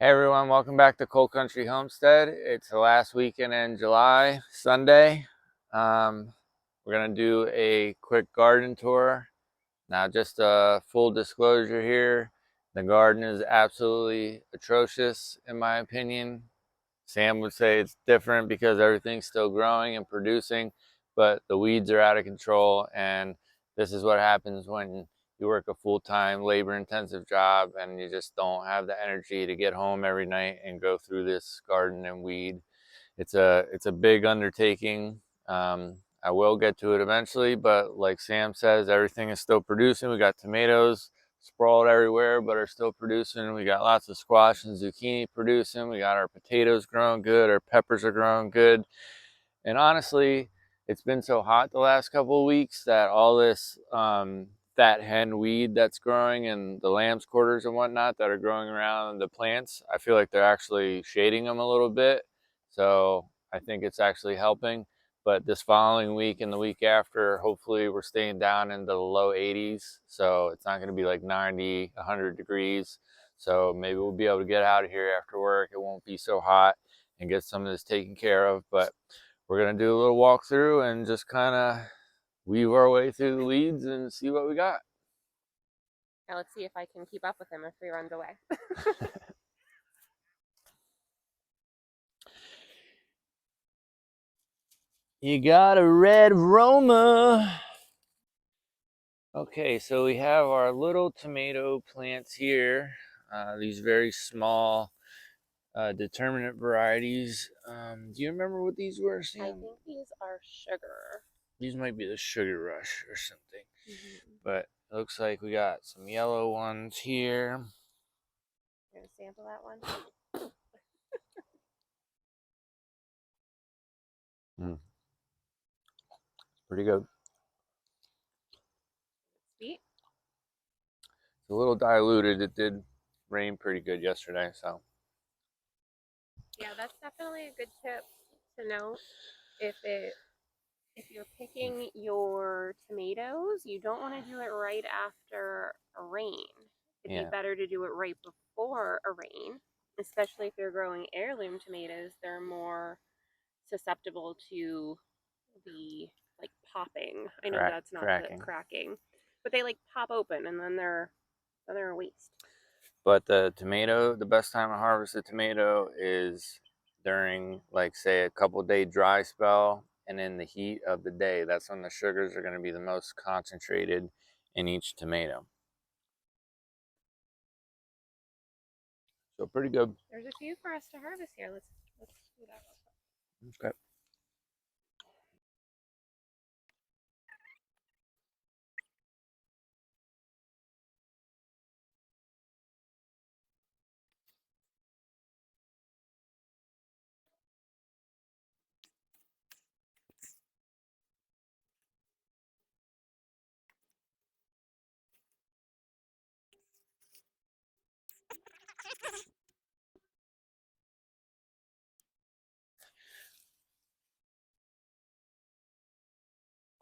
Hey everyone, welcome back to Coal Country Homestead. It's the last weekend in July, Sunday. We're gonna do a quick garden tour. Now, just a full disclosure here, the garden is absolutely atrocious in my opinion. Sam would say it's different because everything's still growing and producing, but the weeds are out of control, and this is what happens when you work a full-time labor-intensive job and you just don't have the energy to get home every night and go through this garden and weed. It's a big undertaking. I will get to it eventually, but like Sam says, everything is still producing. We got tomatoes sprawled everywhere, but are still producing. We got lots of squash and zucchini producing. We got our potatoes growing good. Our peppers are growing good. And honestly, it's been so hot the last couple of weeks that all this fat hen weed that's growing and the lamb's quarters and whatnot that are growing around the plants, I feel like they're actually shading them a little bit. So I think it's actually helping. But this following week and the week after, hopefully we're staying down into the low 80s. So it's not going to be like 90, 100 degrees. So maybe we'll be able to get out of here after work. It won't be so hot and get some of this taken care of. But we're going to do a little walkthrough and just kind of weave our way through the weeds and see what we got. Now let's see if I can keep up with him if he runs away. You got a red Roma. Okay, so we have our little tomato plants here. These very small determinate varieties. Do you remember what these were, Sam? I think these are sugar. These might be the Sugar Rush or something. But it looks like we got some yellow ones here. You gonna sample that one? Pretty good. Sweet. It's a little diluted. It did rain pretty good yesterday, so. Yeah, that's definitely a good tip to know. If you're picking your tomatoes, you don't want to do it right after a rain. It'd be better to do it right before a rain, especially if you're growing heirloom tomatoes. They're more susceptible to the like popping. I know that's not the cracking, but they like pop open and then they're a waste. But the best time to harvest a tomato is during, like, say, a couple-day dry spell and in the heat of the day. That's when the sugars are going to be the most concentrated in each tomato. So pretty good. There's a few for us to harvest here. Let's do that real quick. Okay.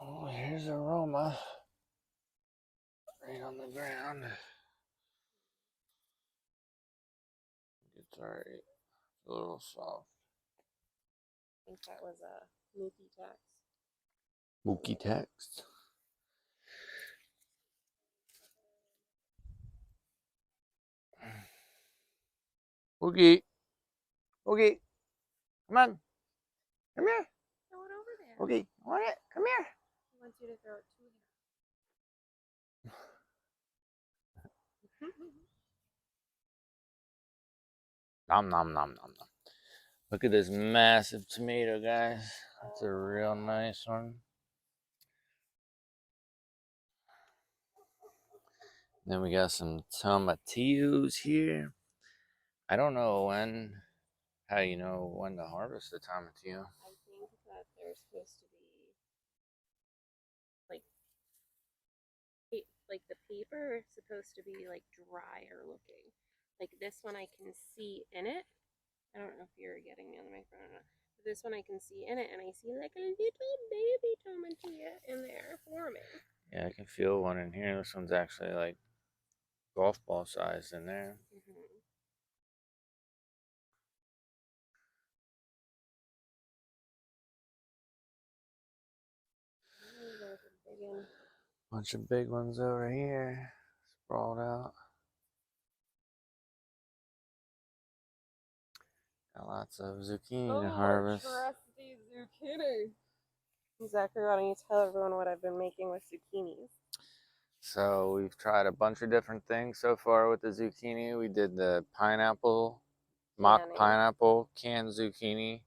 Oh, here's aroma right on the ground. It's alright. It's a little soft. I think that was a Mookie text. Mookie text. Mookie. Mookie. Come on. Come here. Throw it over there. Mookie. Want it? Come here. He wants you to throw it to him. Nom nom nom nom nom. Look at this massive tomato, guys. That's a real nice one. Then we got some tomatillos here. I don't know how you know when to harvest a tomatillo. I think that they're supposed to be like the paper is supposed to be like drier looking. Like this one I can see in it. I don't know if you're getting me on the microphone or not. But this one I can see in it and I see like a little baby tomatillo in there forming. Yeah, I can feel one in here. This one's actually like golf ball sized in there. again. Bunch of big ones over here, sprawled out. Got lots of zucchini to harvest. Trusty zucchini. Zachary, why don't you tell everyone what I've been making with zucchinis? So we've tried a bunch of different things so far with the zucchini. We did the pineapple, mock pineapple canned zucchini.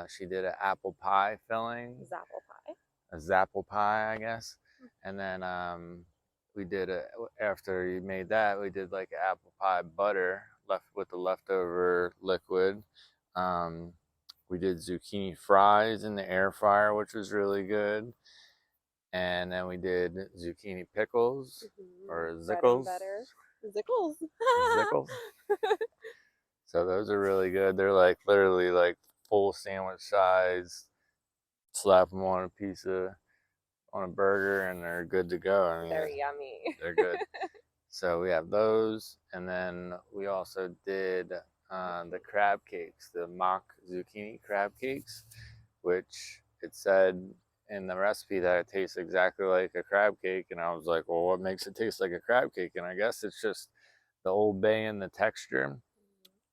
She did an apple pie filling. Zapple pie. A zapple pie, I guess. And then we did after you made that, we did like apple pie butter left with the leftover liquid. We did zucchini fries in the air fryer, which was really good. And then we did zucchini pickles or zickles. Zickles. Zickles. So those are really good. They're like literally like full sandwich size. Slap them on a burger and they're good to go. I mean, they're yummy. They're good. So we have those, and then we also did the crab cakes, the mock zucchini crab cakes, which it said in the recipe that it tastes exactly like a crab cake, and I was like, well, what makes it taste like a crab cake? And I guess it's just the Old Bay and the texture,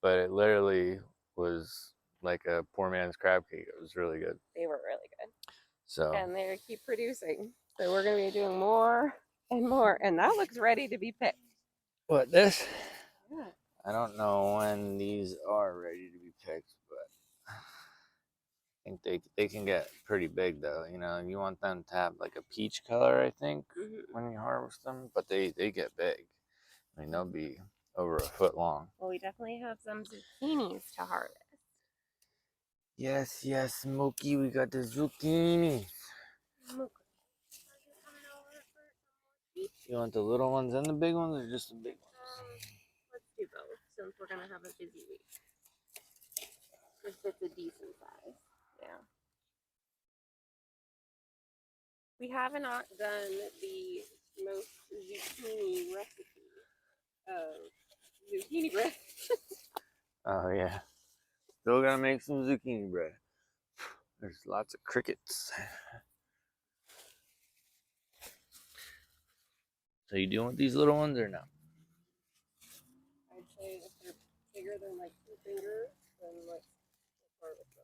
but it literally was like a poor man's crab cake. It was really good. They were really good. So, and they keep producing. So we're going to be doing more and more. And that looks ready to be picked. What, this? Yeah. I don't know when these are ready to be picked, but I think they can get pretty big though. You know, you want them to have like a peach color, I think, when you harvest them, but they get big. I mean, they'll be over a foot long. Well, we definitely have some zucchinis to harvest. Yes, Smokey, we got the zucchini. You want the little ones and the big ones, or just the big ones? Let's do both, since we're going to have a busy week. If it's a decent size. Yeah. We have not done the most zucchini recipe of zucchini bread. Oh, yeah. Still gotta make some zucchini bread. There's lots of crickets. So you doing with these little ones or no? I'd say if they're bigger than like 2 fingers, then let's harvest them.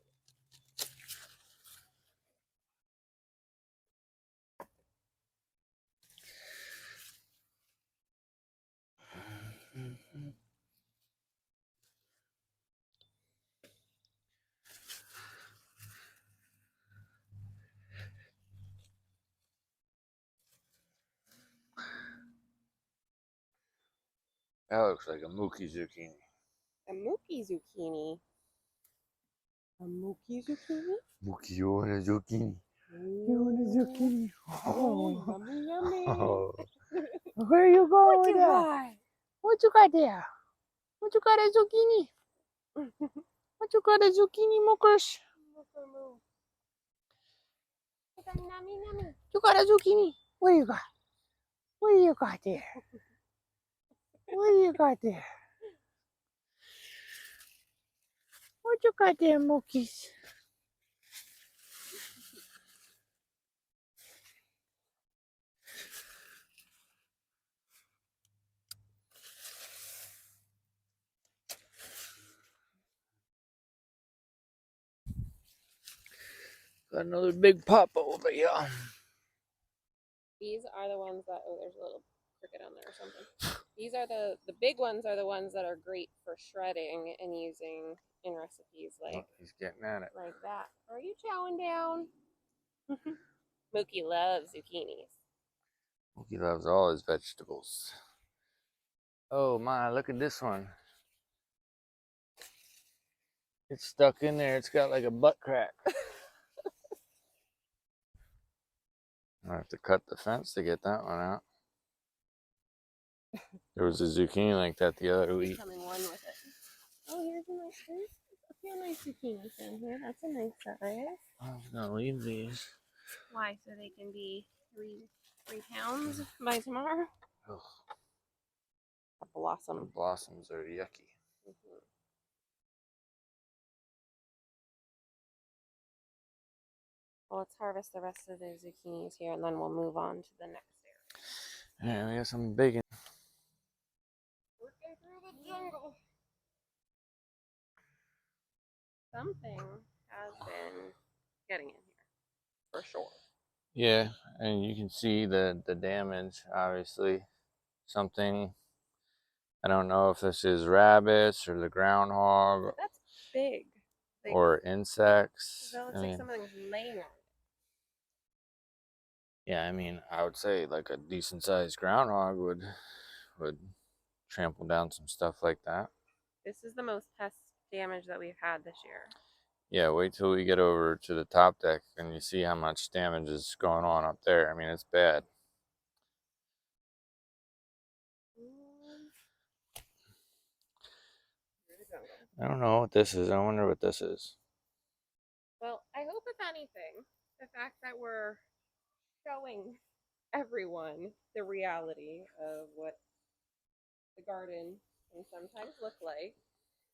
That looks like a mookie zucchini. A mookie zucchini. A mookie zucchini? Mookie, you want a zucchini? You want a zucchini? Oh, yummy, yummy. Oh. Where are you going with that? What you got there? What you got a zucchini? What you got a zucchini, Mokers? You got a zucchini? What you got? What do you got there? What do you got there? What you got there, Mookies? Got another big pop over here. These are the ones that, oh, there's a little cricket on there or something. These are the big ones are the ones that are great for shredding and using in recipes like. Oh, he's getting at it. Like that. Are you chowing down? Mookie loves zucchinis. Mookie loves all his vegetables. Oh my, look at this one. It's stuck in there. It's got like a butt crack. I have to cut the fence to get that one out. There was a zucchini like that the other week. Coming one with it. Oh, here's a few nice zucchinis in here. That's a nice size. I was gonna leave these. Why? So they can be 3 pounds by tomorrow. Ugh. A blossom. The blossoms are yucky. Well, let's harvest the rest of the zucchinis here, and then we'll move on to the next area. Yeah, we got some bacon. Working through the jungle. Something has been getting in here, for sure. Yeah, and you can see the damage, obviously. Something, I don't know if this is rabbits or the groundhog. That's big. Like, or insects. that looks like something's laying on it. Yeah, I mean, I would say like a decent sized groundhog would trample down some stuff like that. This is the most pest damage that we've had this year. Yeah, wait till we get over to the top deck and you see how much damage is going on up there. I mean, it's bad. I don't know what this is. I wonder what this is. Well, I hope, if anything, the fact that we're showing everyone the reality of what the garden can sometimes look like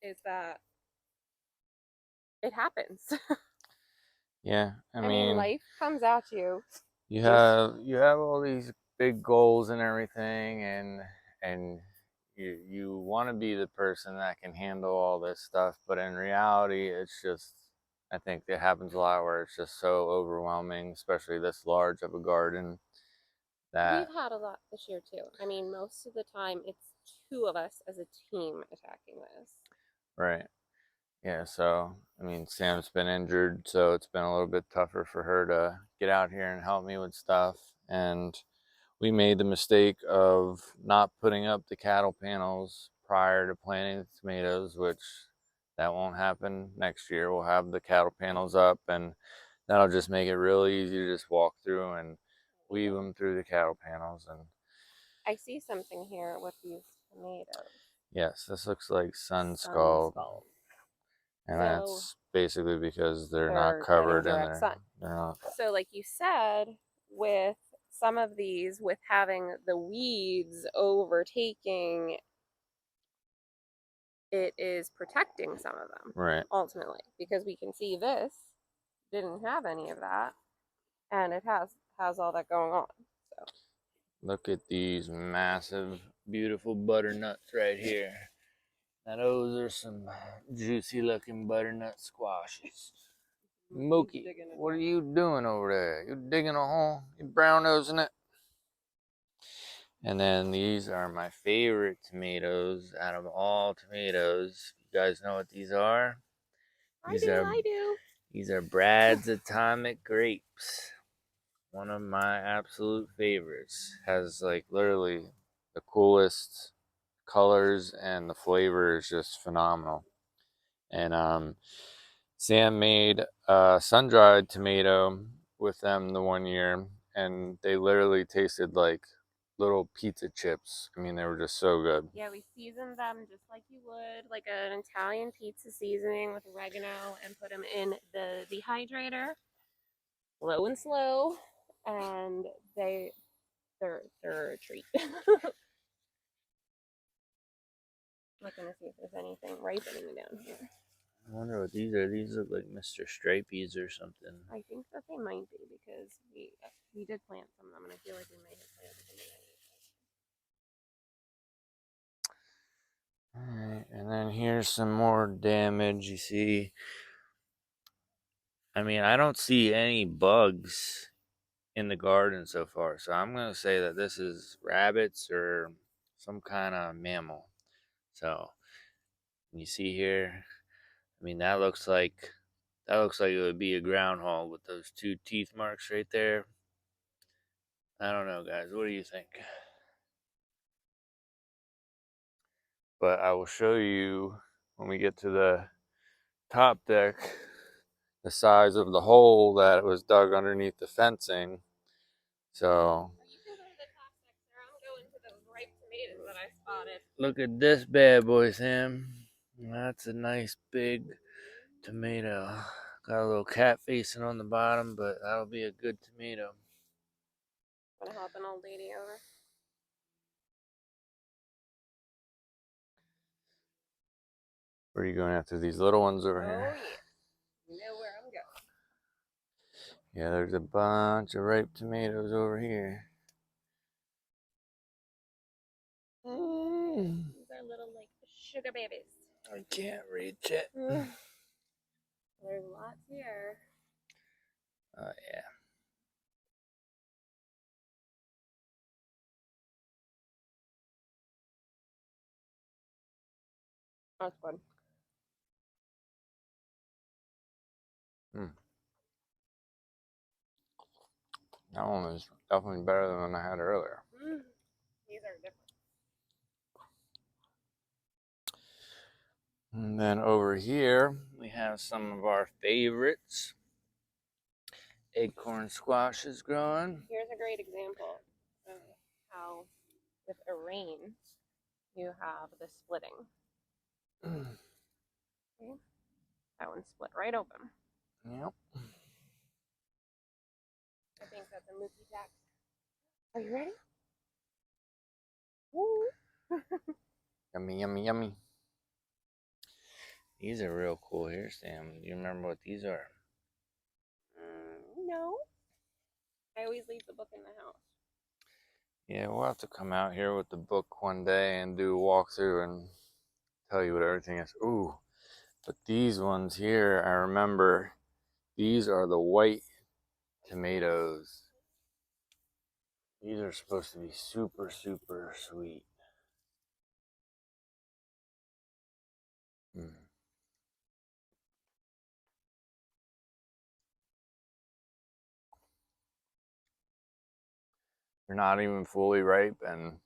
is that it happens. Yeah, I mean, mean, life comes at you. you have all these big goals and everything, and you want to be the person that can handle all this stuff, but in reality, it's just, I think it happens a lot where it's just so overwhelming, especially this large of a garden. That We've had a lot this year too. I mean, most of the time it's two of us as a team attacking this. right. Yeah, so I mean, Sam's been injured, so it's been a little bit tougher for her to get out here and help me with stuff. And we made the mistake of not putting up the cattle panels prior to planting the tomatoes, which that won't happen next year. We'll have the cattle panels up, and that'll just make it really easy to just walk through and weave them through the cattle panels. And I see something here with these tomatoes. yes, this looks like sun scald. And So that's basically because they're not they're covered getting and direct sun. they're not. So, like you said, with some of these, with having the weeds overtaking, it is protecting some of them, Right. ultimately, because we can see this didn't have any of that, and it has all that going on. So Look at these massive, beautiful butternuts right here. Now those are some juicy looking butternut squashes. Mookie, what are you doing over there? You digging a hole? You brown nosing it? And then these are my favorite tomatoes out of all tomatoes. You guys know what these are? I do. These are Brad's Atomic Grapes. One of my absolute favorites. Has like literally the coolest colors, and the flavor is just phenomenal. And Sam made a sun-dried tomato with them the one year, and they literally tasted like little pizza chips. I mean, they were just so good. Yeah, we seasoned them just like you would, like an Italian pizza seasoning with oregano, and put them in the dehydrator, low and slow, and they're a treat. Looking to see if there's anything ripening down here. I wonder what these are. These look like Mr. Stripeys or something. I think that they might be, because we did plant some of them, and I feel like we might have planted them in. Alright, and then here's some more damage. You see, I mean, I don't see any bugs in the garden so far, so I'm going to say that this is rabbits or some kind of mammal. So you see here, I mean, that looks like it would be a groundhog with those two teeth marks right there. I don't know, guys. What do you think? But I will show you when we get to the top deck the size of the hole that was dug underneath the fencing. So You can go to the top deck, sir. I'm going to those ripe tomatoes that I spotted. look at this bad boy, Sam. That's a nice big tomato. Got a little cat facing on the bottom, but that'll be a good tomato. Want to help an old lady over? Where are you going after these little ones over Oh, here? yeah. You know where I'm going. Yeah, there's a bunch of ripe tomatoes over here. These are little like sugar babies. I can't reach it. There's lots here. Oh yeah. That's good. That one is definitely better than the one I had earlier. These are different. And then over here, we have some of our favorites. Acorn squashes growing. Here's a great example of how with a rain you have the splitting. Okay. That one split right open. Yep. I think that's a Mookie Jack. Are you ready? Woo! Yummy, yummy, yummy. These are real cool here, Sam. Do you remember what these are? No. I always leave the book in the house. Yeah, we'll have to come out here with the book one day and do a walkthrough and tell you what everything is. Ooh, but these ones here, I remember, these are the white tomatoes. These are supposed to be super, super sweet. They're not even fully ripe, and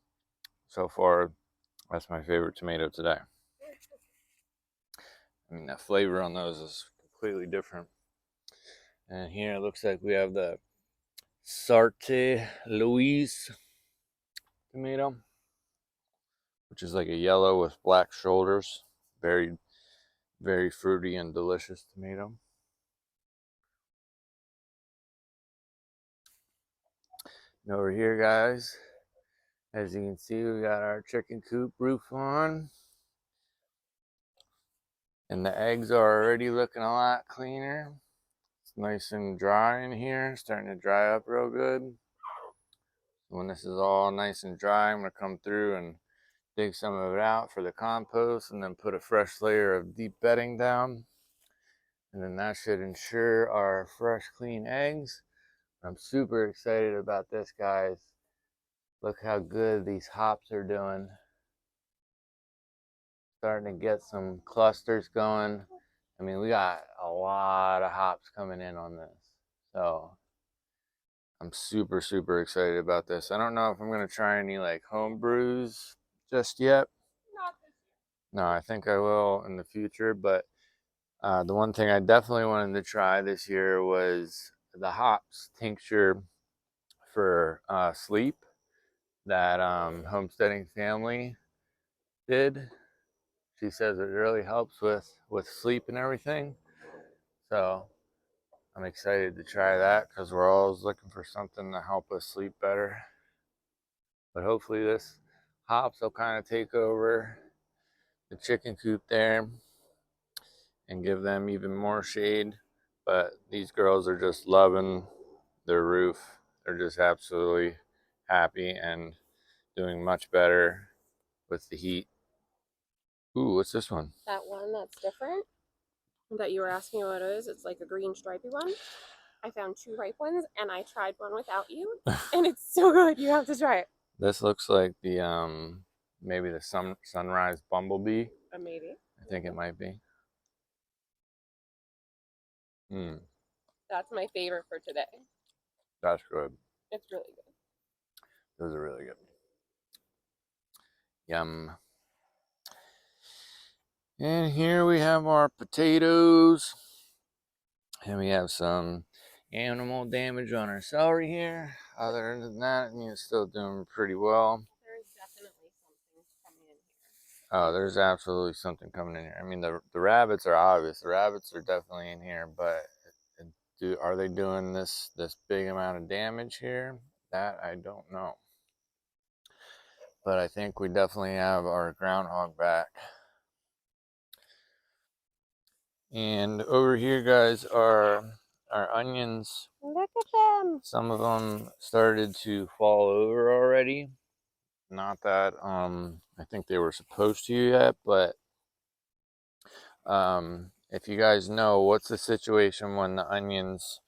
so far, that's my favorite tomato today. I mean, the flavor on those is completely different. And here it looks like we have the Sarte Louise tomato, which is like a yellow with black shoulders. Very, very fruity and delicious tomato. And over here, guys, as you can see, we got our chicken coop roof on. And the eggs are already looking a lot cleaner. It's nice and dry in here, starting to dry up real good. When this is all nice and dry, I'm going to come through and dig some of it out for the compost and then put a fresh layer of deep bedding down. And then that should ensure our fresh, clean eggs. I'm super excited about this, guys. Look how good these hops are doing. Starting to get some clusters going. I mean, we got a lot of hops coming in on this. So I'm super, super excited about this. I don't know if I'm going to try any like home brews just yet. Not this year. No, I think I will in the future. But the one thing I definitely wanted to try this year was the hops tincture for sleep that Homesteading family did. She says it really helps with sleep and everything. So I'm excited to try that because we're always looking for something to help us sleep better. But hopefully this hops will kind of take over the chicken coop there and give them even more shade. But these girls are just loving their roof. They're just absolutely happy and doing much better with the heat. Ooh, what's this one? That one that's different that you were asking what it is, it's like a green stripy one. I found 2 ripe ones and I tried one without you and it's so good. You have to try it. This looks like the maybe the sunrise bumblebee. Maybe. I think it might be. That's my favorite for today. That's good. It's really good. Those are really good. Yum. And here we have our potatoes. And we have some animal damage on our celery here. Other than that, I mean, it's still doing pretty well. There's definitely something coming in here. Oh, there's absolutely something coming in here. I mean, the rabbits are obvious. The rabbits are definitely in here, but are they doing this big amount of damage here? That I don't know. But I think we definitely have our groundhog back. And over here, guys, are our onions, Look at them. some of them started to fall over already. Not that I think they were supposed to yet, but if you guys know, what's the situation when the onions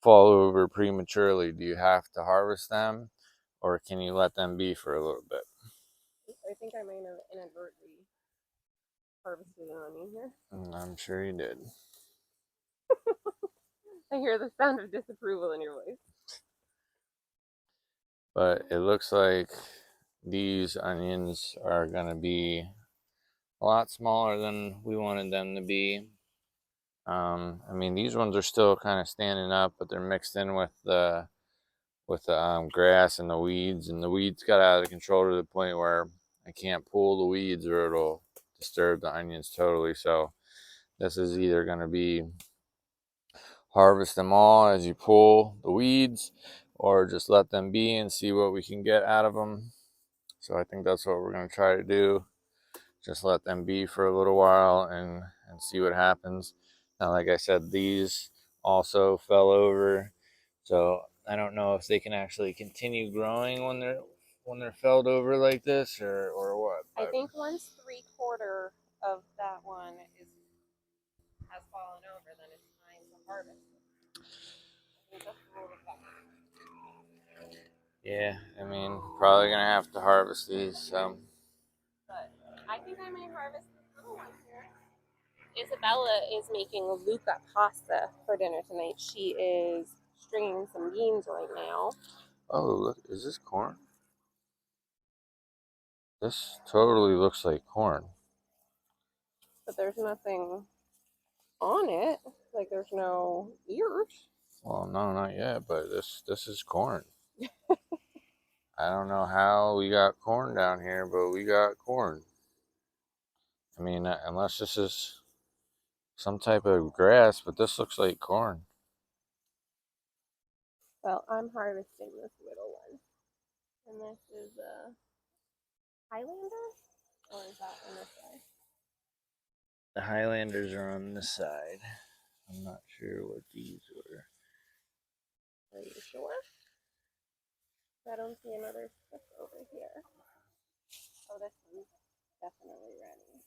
fall over prematurely? Do you have to harvest them, or can you let them be for a little bit? I think I might have inadvertently harvested an onion here. I'm sure you did. I hear the sound of disapproval in your voice. But it looks like these onions are going to be a lot smaller than we wanted them to be. I mean, these ones are still kind of standing up, but they're mixed in with the grass and the weeds got out of control to the point where I can't pull the weeds or it'll disturb the onions totally. So this is either going to be harvest them all as you pull the weeds, or just let them be and see what we can get out of them. So I think that's what we're going to try to do. Just let them be for a little while and see what happens. Now, like I said, these also fell over, so I don't know if they can actually continue growing when they're felled over like this, or what. But I think once 3/4 of that one has fallen over, then it's time to harvest. Yeah, I mean, probably gonna have to harvest these. So. But I think I may harvest this little one here. Isabella is making Luca pasta for dinner tonight. She is stringing some beans right now. Oh, look, is this corn? This totally looks like corn. But there's nothing on it. Like there's no ears. Well, no, not yet, but this is corn. I don't know how we got corn down here, but we got corn. I mean, unless this is some type of grass, but this looks like corn. Well, I'm harvesting this little one. And this is a Highlander? Or is that on this side? The Highlanders are on this side. I'm not sure what these were. Are you sure? I don't see another stick over here. Oh, this one's definitely ready.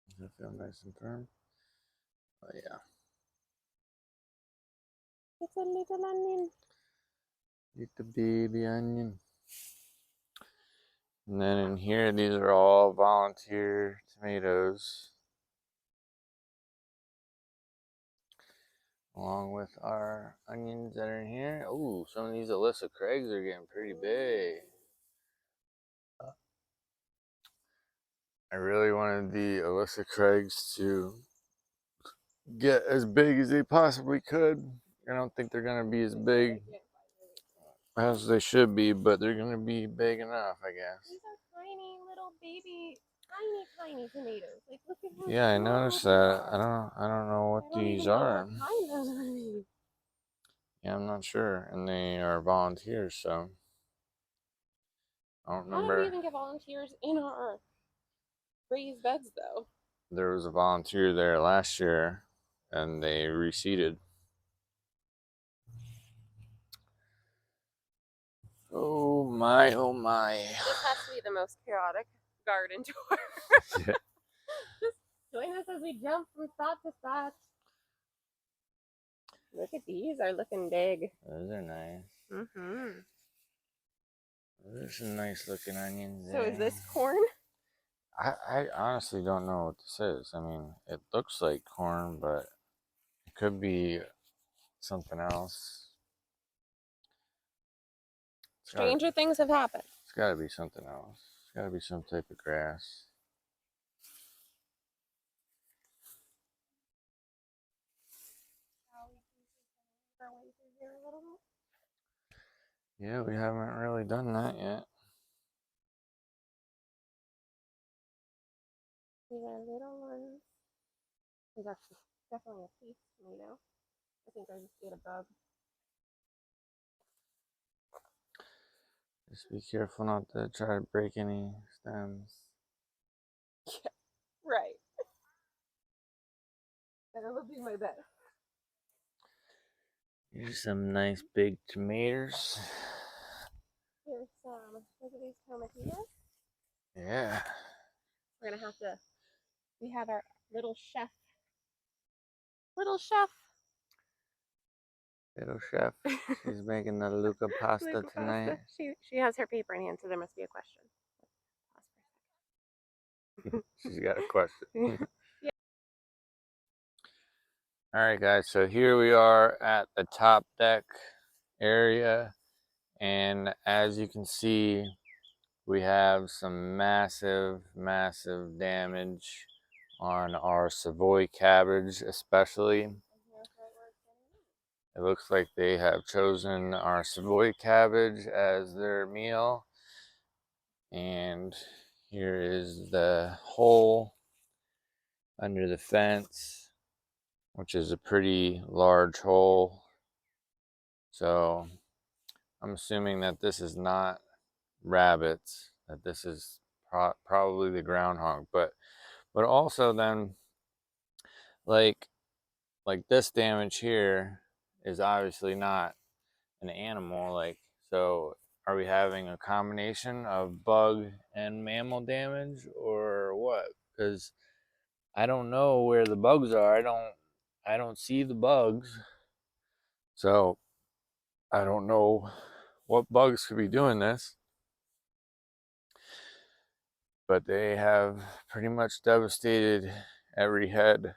Does that feel nice and firm? Oh, yeah. It's a little onion. Little baby onion. And then in here, these are all volunteer tomatoes. Along with our onions that are in here. Ooh, some of these CoalCountryHomesteads are getting pretty big. I really wanted the CoalCountryHomesteads to get as big as they possibly could. I don't think they're going to be as big as they should be, but they're going to be big enough, I guess. These are tiny little baby, tiny tomatoes. Like, look at how Yeah, I small noticed they that. are. I don't know what I don't these even know are. what kind those are. Yeah, I'm not sure. And they are volunteers, so I don't How did we remember. even get volunteers in our raised beds, though? There was a volunteer there last year, and they reseeded. Oh my, oh my. This has to be the most chaotic garden tour. Yeah. Just join us as we jump from spot to spot. Look at these, are looking big. Those are nice. Mm-hmm. Those are some nice looking onions So there. is this corn? I honestly don't know what this is. I mean, it looks like corn, but it could be something else. Stranger things have happened. It's got to be something else. It's got to be some type of grass. Yeah, we haven't really done that yet. These are little ones. There's actually definitely a piece tomato. I think I just did a bug. Just be careful not to try to break any stems. Yeah, right. That'll be my best. Here's some nice big tomatoes. Here's some. Look at these tomatillos. Yeah. We're gonna have to. We have our little chef. Little chef. Little chef. She's making the Luca pasta tonight. She has her paper in hand, so there must be a question. She's got a question. Yeah. All right, guys. So here we are at the top deck area, and as you can see, we have some massive damage on our Savoy cabbage, especially. It looks like they have chosen our Savoy cabbage as their meal. And here is the hole under the fence, which is a pretty large hole. So I'm assuming that this is not rabbits, that this is probably the groundhog. But also then, like this damage here is obviously not an animal. Like, so are we having a combination of bug and mammal damage or what? Because I don't know where the bugs are. I don't see the bugs. So I don't know what bugs could be doing this. But they have pretty much devastated every head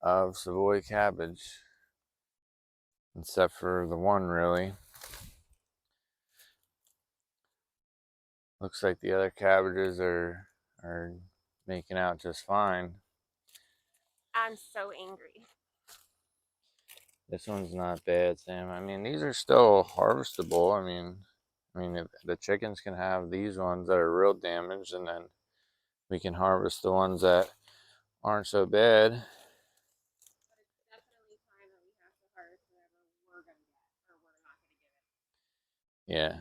of Savoy cabbage, except for the one, really. Looks like the other cabbages are making out just fine. I'm so angry. This one's not bad, Sam. I mean, these are still harvestable. I mean, if the chickens can have these ones that are real damaged, and then we can harvest the ones that aren't so bad. But it's definitely time that we have to harvest whatever we're gonna get, or we're not gonna give it. Yeah.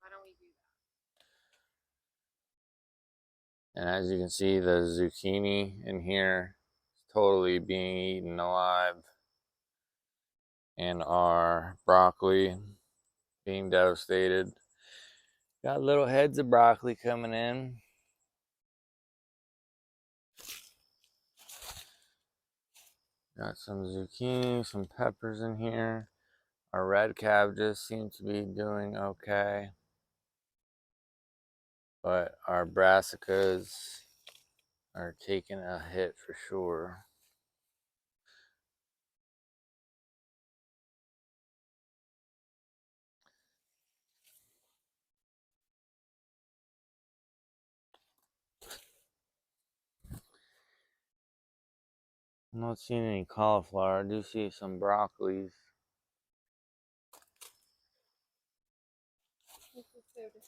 Why don't we do that? And as you can see, the zucchini in here is totally being eaten alive. And our broccoli being devastated. Got little heads of broccoli coming in. Got some zucchini, some peppers in here. Our red cabbages seem to be doing okay. But our brassicas are taking a hit for sure. I'm not seeing any cauliflower. I do see some broccolis. This is so disappointing.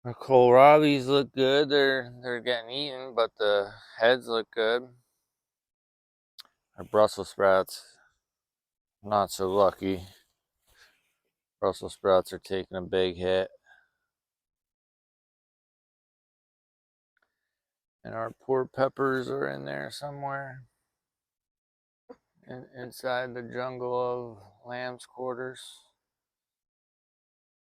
Our kohlrabis look good. They're getting eaten, but the heads look good. Our Brussels sprouts, not so lucky. Brussels sprouts are taking a big hit. And our poor peppers are in there somewhere. Inside the jungle of lamb's quarters.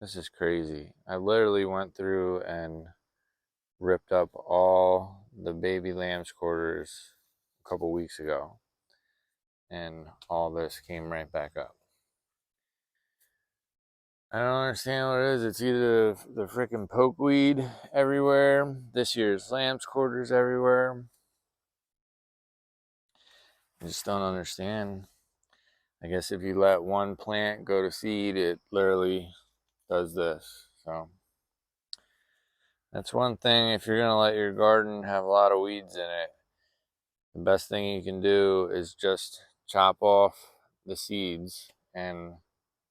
This is crazy. I literally went through and ripped up all the baby lamb's quarters a couple weeks ago. And all this came right back up. I don't understand what it is. It's either the freaking pokeweed everywhere, this year's lamb's quarters everywhere. I just don't understand. I guess if you let one plant go to seed, it literally does this. So that's one thing. If you're going to let your garden have a lot of weeds in it, the best thing you can do is just chop off the seeds and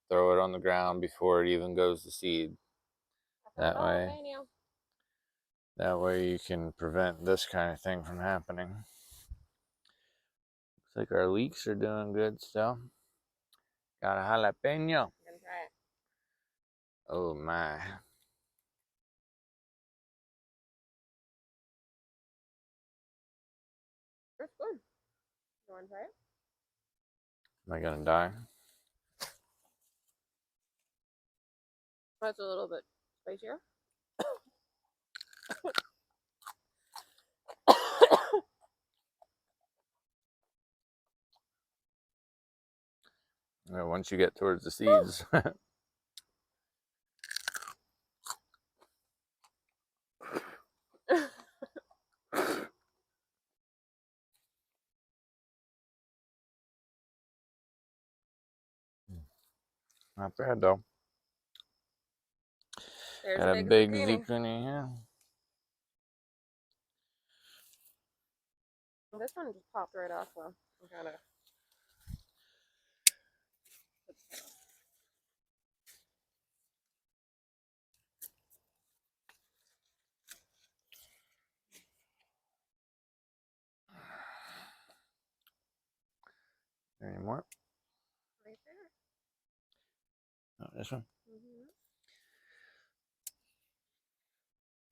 throw it on the ground before it even goes to seed. That That way you can prevent this kind of thing from happening. Looks like our leeks are doing good still. Got a jalapeno. I'm gonna try it. Oh my. It's good. You want to try it? Am I gonna die? That's a little bit spicier. Yeah, once you get towards the seeds. Not bad though. There's Got a a big big zucchini. zucchini here. This one just popped right off though. I'm kind of. Any more? Right there. Oh, this one. Mm-hmm.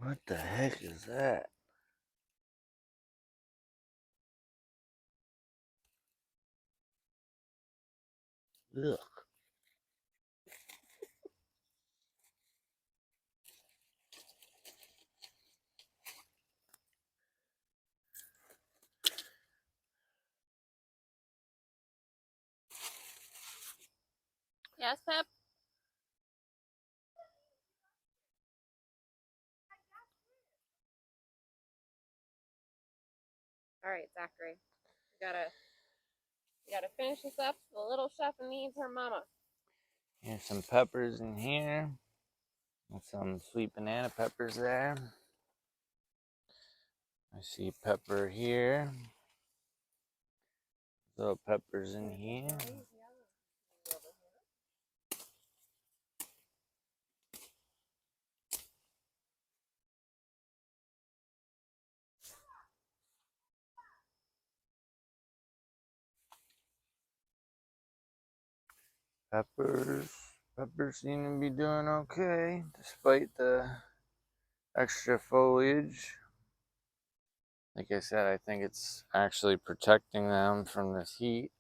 What the heck is that? Ugh. Yes, Pep. All right, Zachary. We gotta finish this up. The little chef needs her mama. Here's some peppers in here. And some sweet banana peppers there. I see pepper here. Little peppers in here. Peppers seem to be doing okay despite the extra foliage. Like I said, I think it's actually protecting them from this heat.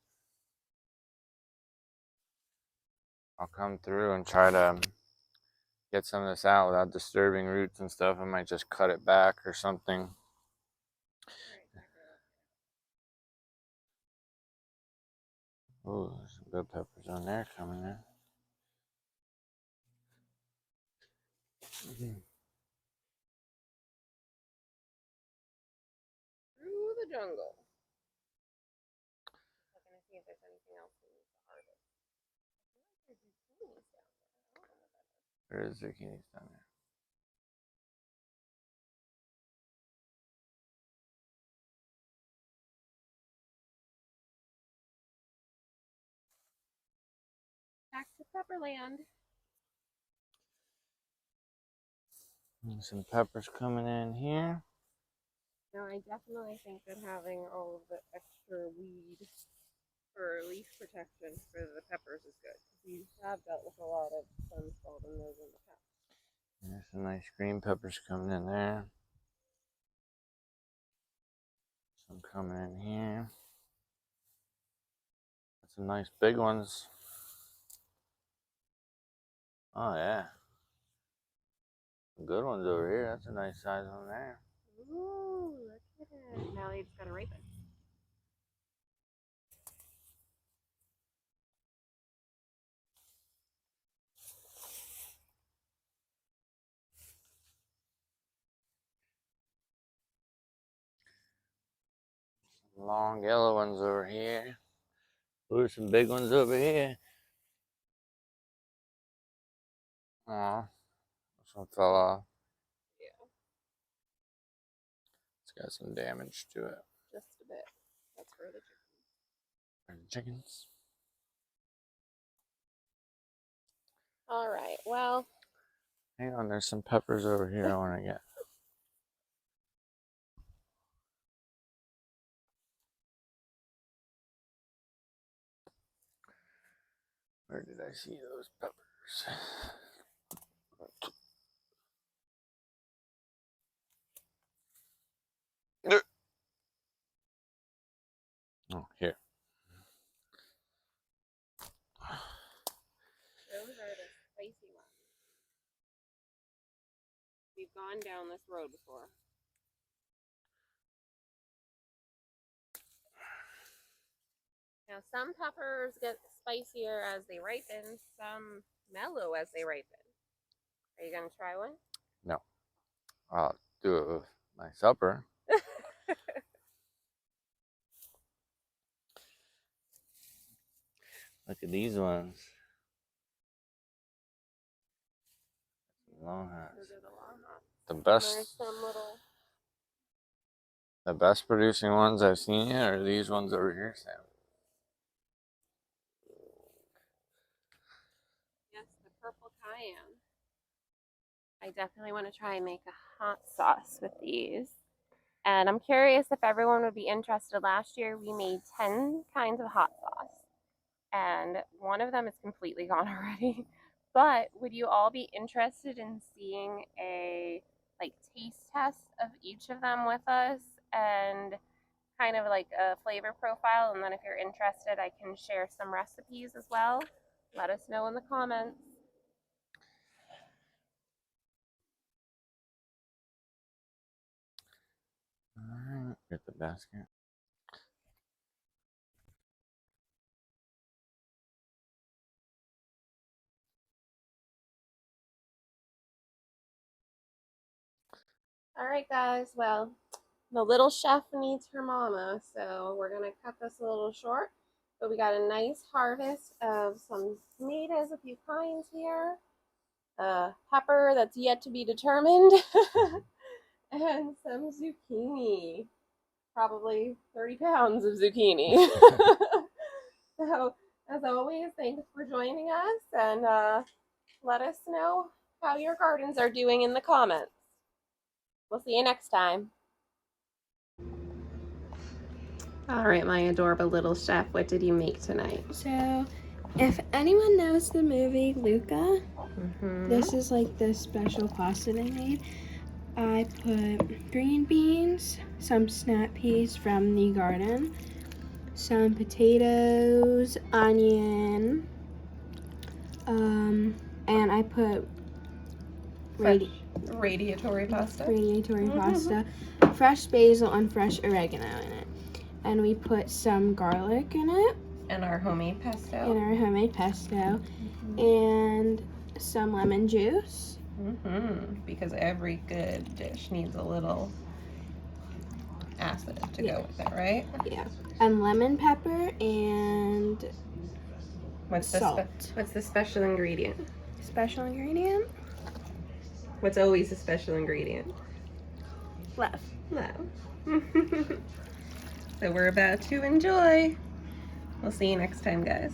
I'll come through and try to get some of this out without disturbing roots and stuff. I might just cut it back or something. Oh, there's some good peppers on there coming in. Through the jungle. Looking to see if there's anything else we need to harvest. I feel like there's zucchinis down there. I don't know what that is. There is zucchinis down there. Back to Pepperland. And some peppers coming in here. No, I definitely think that having all of the extra weed for leaf protection for the peppers is good. We have dealt with a lot of sun scald in those in the past. There's some nice green peppers coming in there. Some coming in here. Some nice big ones. Oh yeah. Some good ones over here. That's a nice size one there. Ooh, look at it. Now they just gotta ripen. Long yellow ones over here. Ooh, some big ones over here. Aw, this one fell off. Yeah. It's got some damage to it. Just a bit. That's for the chickens. For the chickens. All right. Well. Hang on, there's some peppers over here I want to get. Where did I see those peppers? Oh, here. Those are the spicy ones. We've gone down this road before. Now, some peppers get spicier as they ripen, some mellow as they ripen. Are you going to try one? No. I'll do it with my supper. Look at these ones. Long hots. Those are the long hots. The best. There's some little... The best producing ones I've seen yet are these ones over here, Sam. Yes, the purple cayenne. I definitely want to try and make a hot sauce with these. And I'm curious if everyone would be interested. Last year we made 10 kinds of hot sauce. And one of them is completely gone already. But would you all be interested in seeing a taste test of each of them with us and kind of like a flavor profile? And then if you're interested, I can share some recipes as well. Let us know in the comments. Alright, get the basket. All right, guys. Well, the little chef needs her mama, so we're going to cut this a little short. But we got a nice harvest of some tomatoes, a few kinds here. Pepper that's yet to be determined. And some zucchini. Probably 30 pounds of zucchini. So, as always, thanks for joining us, and let us know how your gardens are doing in the comments. We'll see you next time. All right, my adorable little chef, what did you make tonight? So, if anyone knows the movie Luca, this is like the special pasta they made. I put green beans, some snap peas from the garden, some potatoes, onion, and I put radiatory pasta, fresh basil, and fresh oregano in it. And we put some garlic in it. And our homemade pesto. And some lemon juice. Because every good dish needs a little acid to go with it, right? Yeah. And lemon pepper and salt. What's the special ingredient? Special ingredient? What's always a special ingredient? Love. So we're about to enjoy. We'll see you next time, guys.